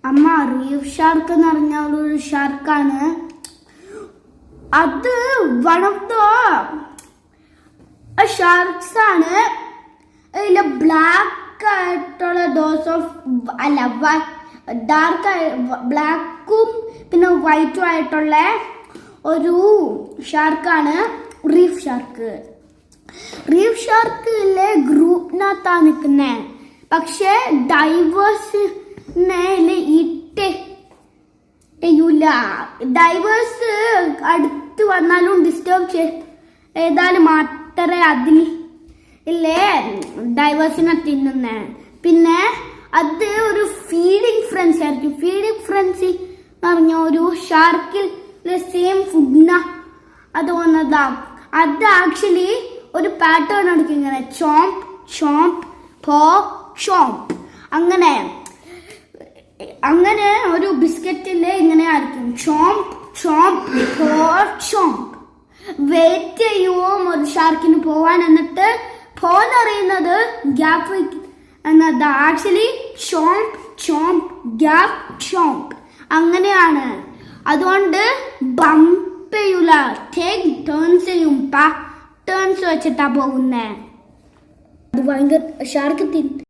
അമ്മ reef shark എന്ന് പറഞ്ഞ ഒരു ഷാർക്കാണ്. അത് വൺ ഓഫ് ദ ഷാർക്സ് ആണ്. അതിൽ ബ്ലാക്ക് ആയിട്ടുള്ള ഡോസ് ഓഫ് ഡാർക്ക് ബ്ലാക്കും പിന്നെ വൈറ്റും ആയിട്ടുള്ള ഒരു ഷാർക്കാണ് റീഫ് ഷാർക്ക്. റീഫ് ഷാർക്കിലെ ഗ്രൂപ്പിനകത്താണ് നിൽക്കുന്നത്. പക്ഷെ ഡൈവേഴ്സ് അടുത്ത് വന്നാലും ഡിസ്റ്റർബ് ചെയ്താലും മാത്രമേ അതിൽ ഡൈവേഴ്സിനെ തിന്നുന്നേ. പിന്നെ അത് ഒരു ഫീഡിങ് ഫ്രൻസി ആയിരിക്കും. ഫീഡിങ് ഫ്രൻസി എന്ന് പറഞ്ഞ ഒരു ഷാർക്കിൽ സെയിം ഫുഡിന അത് വന്നതാ. അത് ആക്ച്വലി ഒരു പാറ്റേൺ എടുക്കും, ഇങ്ങനെ ചോംപ് ചോംപ് പോ ചോംപ് അങ്ങനെ ഒരു ബിസ്ക്കറ്റില് ഇങ്ങനെ ആയിരിക്കും ചോംപ് ചോംപ് പോ ചോംപ്. വെയിറ്റ് ചെയ്യുമോ ഒരു ഷാർക്കിന് പോവാൻ, എന്നിട്ട് പോന്നറിയുന്നത് ഗ്യാപ്പ് എന്നതാ. ആക്ച്വലി ചോംപ് ചോംപ് ഗ്യാപ്പ് ചോംപ് അങ്ങനെയാണ്. അതുകൊണ്ട് ബംപ് ചെയ്യൂല, ടേക്ക് ടേൺസ് ചെയ്യും. ടേൺസ് വെച്ചിട്ടാ പോകുന്നേ. അത് ഭയങ്കര ഷാർക്ക്